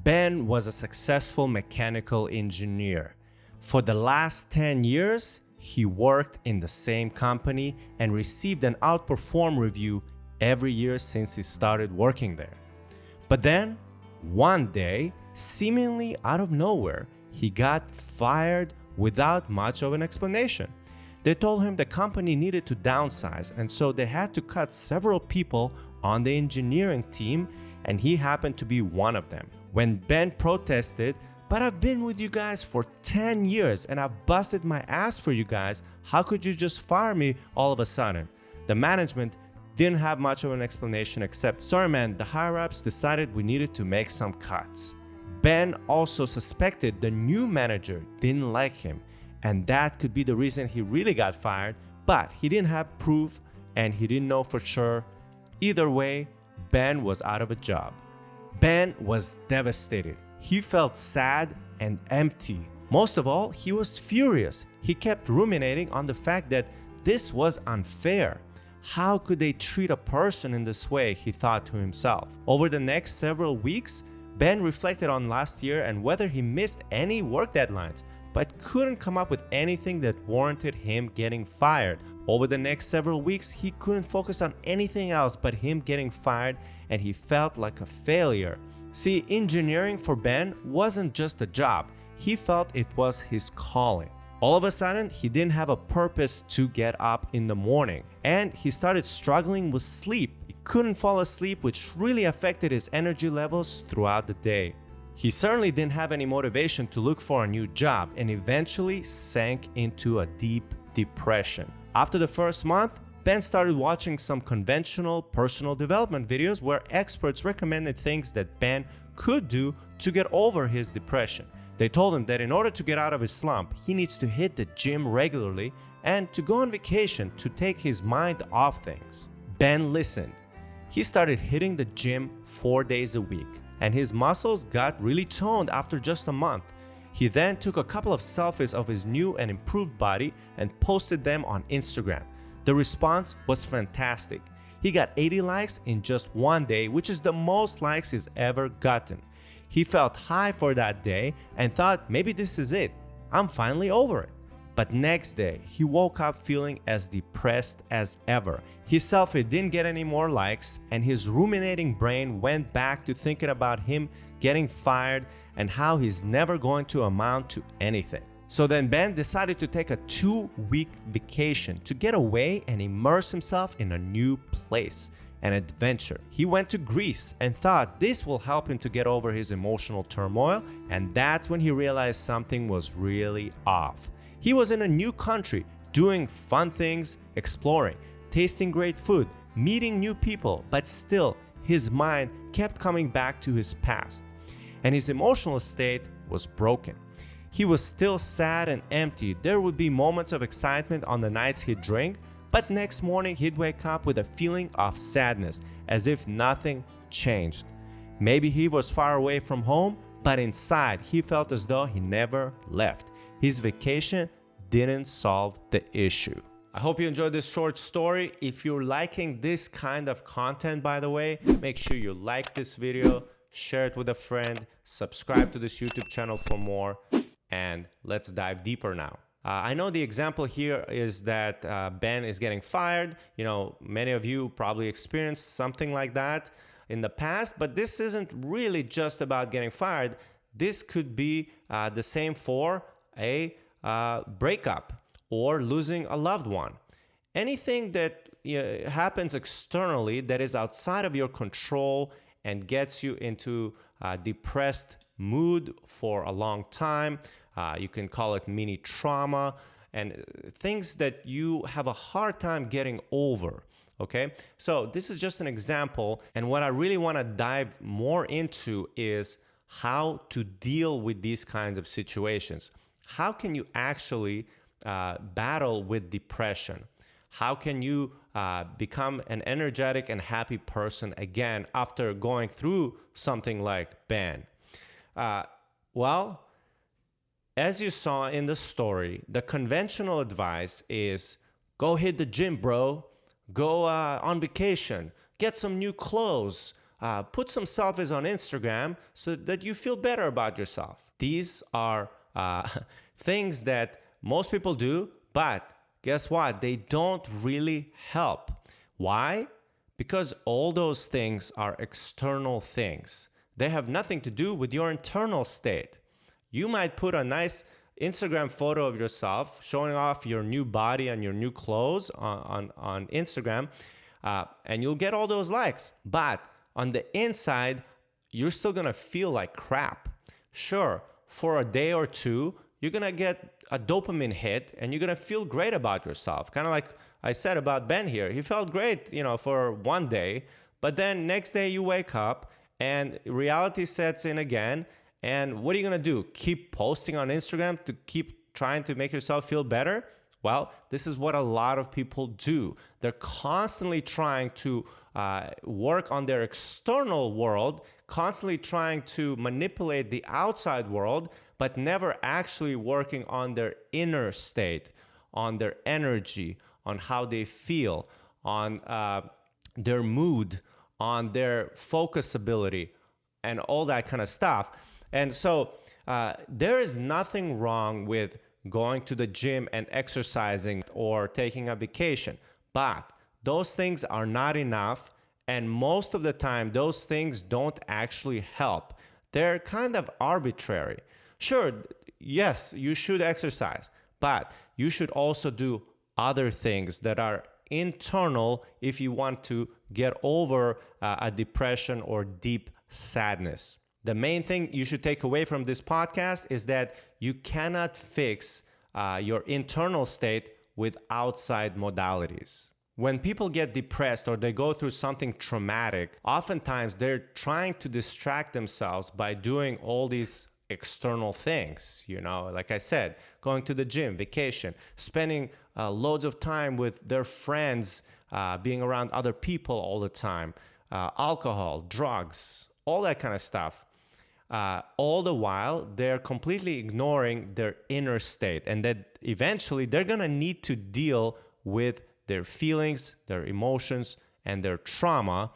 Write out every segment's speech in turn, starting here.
Ben was a successful mechanical engineer. For the last 10 years, he worked in the same company and received an outperform review every year since he started working there. But then, one day, seemingly out of nowhere, he got fired without much of an explanation. They told him the company needed to downsize, and so they had to cut several people on the engineering team, and he happened to be one of them. When Ben protested, "But I've been with you guys for 10 years and I've busted my ass for you guys. How could you just fire me all of a sudden?" The management didn't have much of an explanation except, "Sorry man, the higher-ups decided we needed to make some cuts." Ben also suspected the new manager didn't like him, and that could be the reason he really got fired, but he didn't have proof and he didn't know for sure. Either way, Ben was out of a job. Ben was devastated. He felt sad and empty. Most of all, he was furious. He kept ruminating on the fact that this was unfair. How could they treat a person in this way, he thought to himself. Over the next several weeks, Ben reflected on last year and whether he missed any work deadlines, but couldn't come up with anything that warranted him getting fired. Over the next several weeks, he couldn't focus on anything else but him getting fired, and he felt like a failure. See, engineering for Ben wasn't just a job. He felt it was his calling. All of a sudden, he didn't have a purpose to get up in the morning, and he started struggling with sleep. He couldn't fall asleep, which really affected his energy levels throughout the day. He certainly didn't have any motivation to look for a new job and eventually sank into a deep depression. After the first month, Ben started watching some conventional personal development videos where experts recommended things that Ben could do to get over his depression. They told him that in order to get out of his slump, he needs to hit the gym regularly and to go on vacation to take his mind off things. Ben listened. He started hitting the gym 4 days a week, and his muscles got really toned after just a month. He then took a couple of selfies of his new and improved body and posted them on Instagram. The response was fantastic. He got 80 likes in just one day, which is the most likes he's ever gotten. He felt high for that day and thought, maybe this is it. I'm finally over it. But next day, he woke up feeling as depressed as ever. His selfie didn't get any more likes, and his ruminating brain went back to thinking about him getting fired and how he's never going to amount to anything. So then Ben decided to take a 2-week vacation to get away and immerse himself in a new place, an adventure. He went to Greece and thought this will help him to get over his emotional turmoil, and that's when he realized something was really off. He was in a new country, doing fun things, exploring, tasting great food, meeting new people, but still his mind kept coming back to his past, and his emotional state was broken. He was still sad and empty. There would be moments of excitement on the nights he'd drink, but next morning he'd wake up with a feeling of sadness, as if nothing changed. Maybe he was far away from home, but inside he felt as though he never left. His vacation didn't solve the issue. I hope you enjoyed this short story. If you're liking this kind of content, by the way, make sure you like this video, share it with a friend, subscribe to this YouTube channel for more, and let's dive deeper now. I know the example here is that Ben is getting fired. You know, many of you probably experienced something like that in the past, but this isn't really just about getting fired. This could be the same for a breakup or losing a loved one. Anything that happens externally that is outside of your control and gets you into a depressed mood for a long time. You can call it mini trauma and things that you have a hard time getting over. Okay, so this is just an example, and what I really want to dive more into is how to deal with these kinds of situations. How can you actually battle with depression? How can you become an energetic and happy person again after going through something like Ben? Well, as you saw in the story, the conventional advice is go hit the gym, bro. Go on vacation, get some new clothes, put some selfies on Instagram so that you feel better about yourself. These are things that most people do, but guess what? They don't really help. Why? Because all those things are external things. They have nothing to do with your internal state. You might put a nice Instagram photo of yourself showing off your new body and your new clothes on Instagram, and you'll get all those likes. But on the inside, you're still gonna feel like crap. Sure, for a day or two, you're gonna get a dopamine hit and you're gonna feel great about yourself. Kind of like I said about Ben here. He felt great, for one day, but then next day you wake up and reality sets in again. And what are you gonna do? Keep posting on Instagram to keep trying to make yourself feel better? Well, this is what a lot of people do. They're constantly trying to work on their external world, constantly trying to manipulate the outside world, but never actually working on their inner state, on their energy, on how they feel, on their mood, on their focus ability, and all that kind of stuff. And so there is nothing wrong with going to the gym and exercising or taking a vacation, but those things are not enough. And most of the time, those things don't actually help. They're kind of arbitrary. Sure, yes, you should exercise, but you should also do other things that are internal if you want to get over a depression or deep sadness. The main thing you should take away from this podcast is that you cannot fix your internal state with outside modalities. When people get depressed or they go through something traumatic, oftentimes they're trying to distract themselves by doing all these external things, like I said, going to the gym, vacation, spending loads of time with their friends, being around other people all the time, alcohol, drugs, all that kind of stuff. All the while, they're completely ignoring their inner state, and that eventually they're going to need to deal with their feelings, their emotions, and their trauma,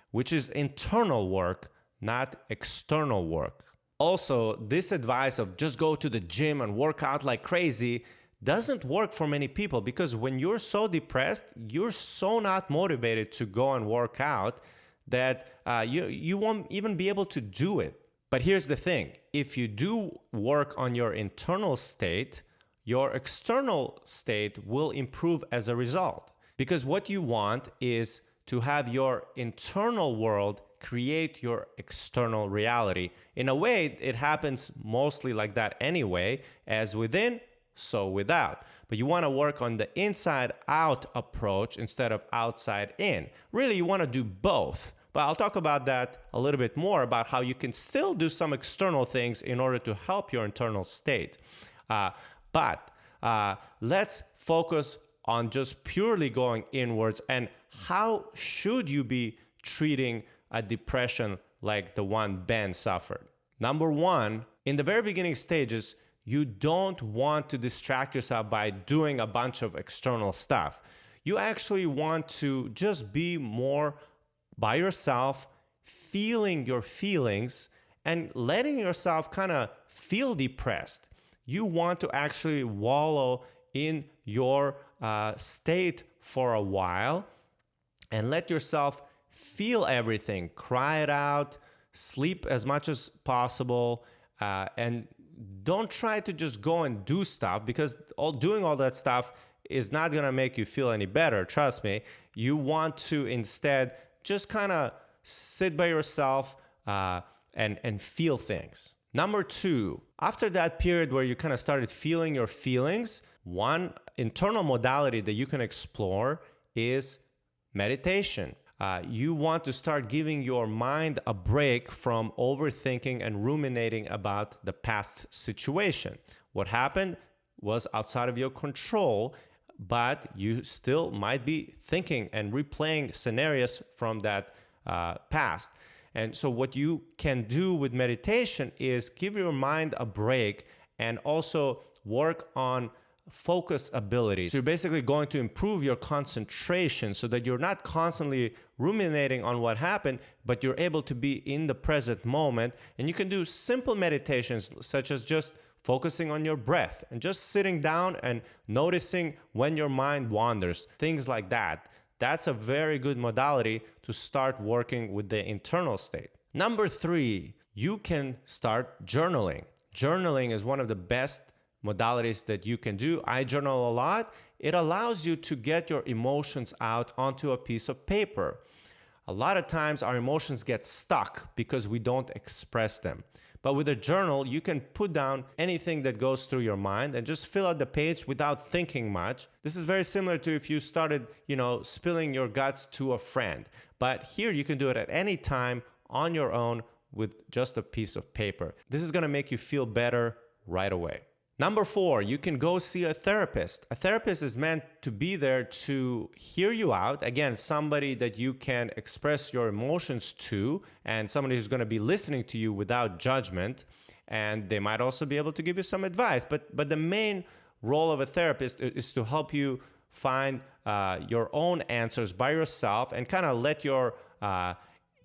which is internal work, not external work. Also, this advice of just go to the gym and work out like crazy doesn't work for many people, because when you're so depressed, you're so not motivated to go and work out that you won't even be able to do it. But here's the thing. If you do work on your internal state, your external state will improve as a result. Because what you want is to have your internal world create your external reality. In a way, it happens mostly like that anyway, as within, so without. But you want to work on the inside out approach instead of outside in. Really, you want to do both. But I'll talk about that a little bit more, about how you can still do some external things in order to help your internal state. But let's focus on just purely going inwards, and how should you be treating a depression like the one Ben suffered. Number one, in the very beginning stages, you don't want to distract yourself by doing a bunch of external stuff. You actually want to just be more by yourself, feeling your feelings and letting yourself kind of feel depressed. You want to actually wallow in your state for a while and let yourself feel everything, cry it out, sleep as much as possible, and don't try to just go and do stuff, because doing all that stuff is not going to make you feel any better. Trust me. You want to instead just kind of sit by yourself and feel things. Number two, after that period where you kind of started feeling your feelings, one internal modality that you can explore is meditation. You want to start giving your mind a break from overthinking and ruminating about the past situation. What happened was outside of your control, but you still might be thinking and replaying scenarios from that past. And so what you can do with meditation is give your mind a break and also work on focus ability. So you're basically going to improve your concentration so that you're not constantly ruminating on what happened, but you're able to be in the present moment. And you can do simple meditations such as just focusing on your breath and just sitting down and noticing when your mind wanders, things like that. That's a very good modality to start working with the internal state. Number 3, you can start journaling. Journaling is one of the best modalities that you can do. I journal a lot. It allows you to get your emotions out onto a piece of paper. A lot of times our emotions get stuck because we don't express them. But with a journal, you can put down anything that goes through your mind and just fill out the page without thinking much. This is very similar to if you started, spilling your guts to a friend. But here you can do it at any time on your own with just a piece of paper. This is going to make you feel better right away. Number 4, you can go see a therapist. A therapist is meant to be there to hear you out. Again, somebody that you can express your emotions to and somebody who's going to be listening to you without judgment. And they might also be able to give you some advice. But the main role of a therapist is to help you find your own answers by yourself and kind of let your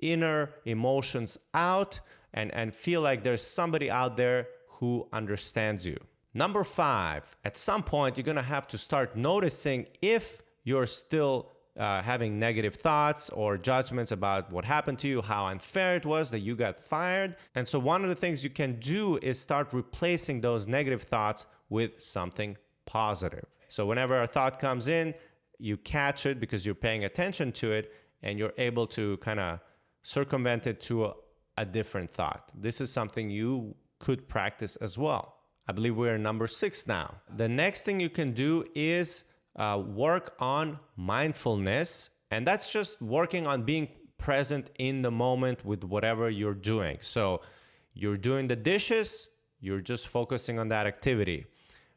inner emotions out and feel like there's somebody out there who understands you. Number 5, at some point, you're going to have to start noticing if you're still having negative thoughts or judgments about what happened to you, how unfair it was that you got fired. And so one of the things you can do is start replacing those negative thoughts with something positive. So whenever a thought comes in, you catch it because you're paying attention to it and you're able to kind of circumvent it to a different thought. This is something you could practice as well. I believe we're number 6 now. The next thing you can do is work on mindfulness. And that's just working on being present in the moment with whatever you're doing. So you're doing the dishes, you're just focusing on that activity.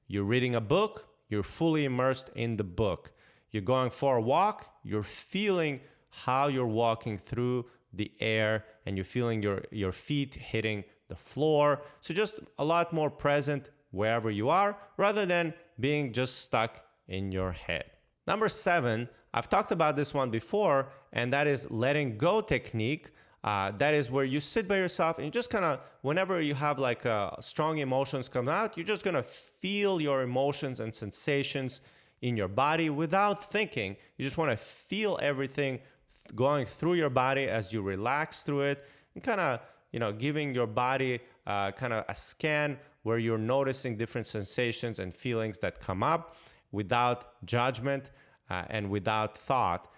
You're reading a book, you're fully immersed in the book. You're going for a walk, you're feeling how you're walking through the air and you're feeling your feet hitting the floor. So just a lot more present wherever you are rather than being just stuck in your head. Number 7, I've talked about this one before, and that is letting go technique. That is where you sit by yourself and you just kind of, whenever you have like strong emotions come out, you're just going to feel your emotions and sensations in your body without thinking. You just want to feel everything going through your body as you relax through it and kind of giving your body kind of a scan where you're noticing different sensations and feelings that come up without judgment and without thought.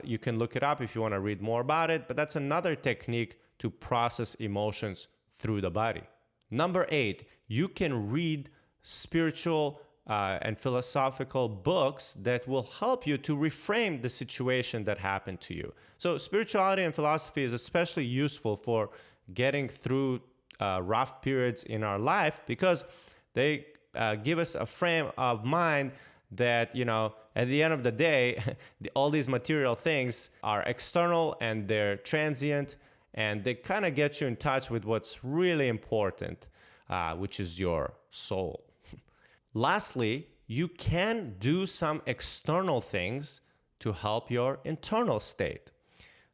You can look it up if you want to read more about it, but that's another technique to process emotions through the body. Number 8, you can read spiritual and philosophical books that will help you to reframe the situation that happened to you. So spirituality and philosophy is especially useful for getting through rough periods in our life because they give us a frame of mind that, at the end of the day, all these material things are external and they're transient and they kind of get you in touch with what's really important, which is your soul. Lastly, you can do some external things to help your internal state.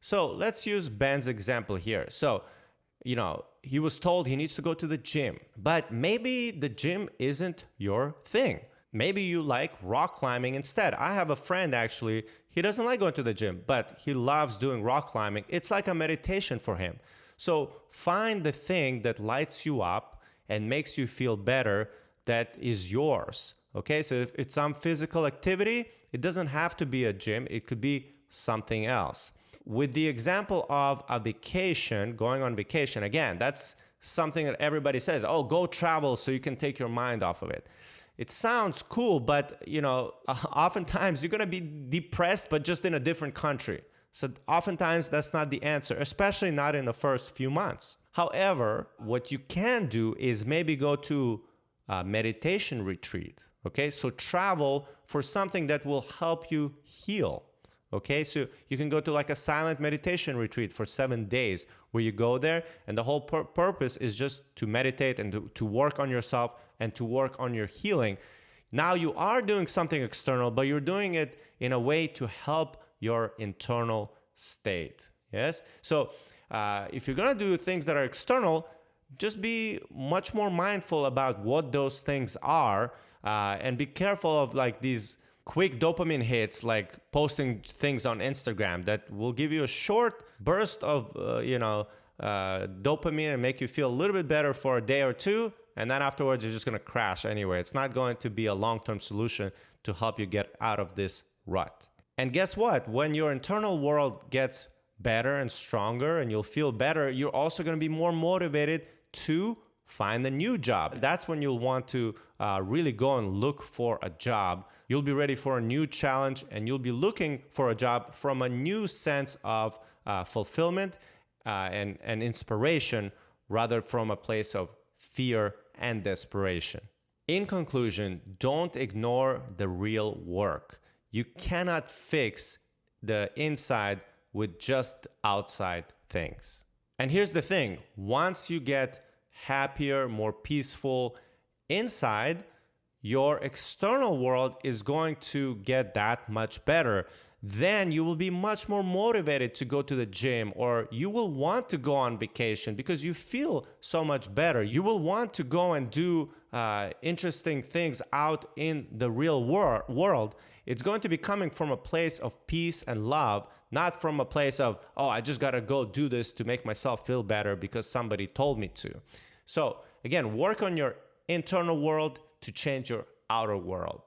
So let's use Ben's example here. So, he was told he needs to go to the gym, but maybe the gym isn't your thing. Maybe you like rock climbing instead. I have a friend actually, he doesn't like going to the gym, but he loves doing rock climbing. It's like a meditation for him. So find the thing that lights you up and makes you feel better that is yours. Okay, so if it's some physical activity, it doesn't have to be a gym. It could be something else. With the example of a vacation, going on vacation, again, that's something that everybody says, oh, go travel so you can take your mind off of it. It sounds cool, but oftentimes you're going to be depressed, but just in a different country. So oftentimes that's not the answer, especially not in the first few months. However, what you can do is maybe go to a meditation retreat. Okay, so travel for something that will help you heal. Okay, so you can go to like a silent meditation retreat for 7 days where you go there and the whole purpose is just to meditate and to work on yourself and to work on your healing. Now you are doing something external, but you're doing it in a way to help your internal state. Yes? So if you're going to do things that are external, just be much more mindful about what those things are, and be careful of like these quick dopamine hits, like posting things on Instagram that will give you a short burst of dopamine and make you feel a little bit better for a day or two, and then afterwards you're just going to crash anyway. It's not going to be a long-term solution to help you get out of this rut. And guess what? When your internal world gets better and stronger and you'll feel better, you're also going to be more motivated to find a new job. That's when you'll want to really go and look for a job. You'll be ready for a new challenge, and you'll be looking for a job from a new sense of fulfillment and inspiration, rather from a place of fear and desperation. In conclusion, don't ignore the real work. You cannot fix the inside with just outside things. And here's the thing, once you get happier, more peaceful inside, your external world is going to get that much better. Then you will be much more motivated to go to the gym, or you will want to go on vacation because you feel so much better. You will want to go and do interesting things out in the real world. It's going to be coming from a place of peace and love, not from a place of, oh, I just got to go do this to make myself feel better because somebody told me to. So again, work on your internal world to change your outer world.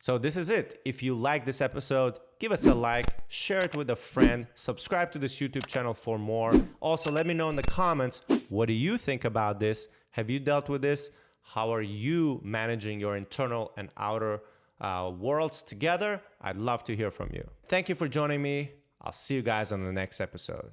So this is it. If you like this episode, give us a like, share it with a friend, subscribe to this YouTube channel for more. Also, let me know in the comments, what do you think about this? Have you dealt with this? How are you managing your internal and outer worlds together? I'd love to hear from you. Thank you for joining me. I'll see you guys on the next episode.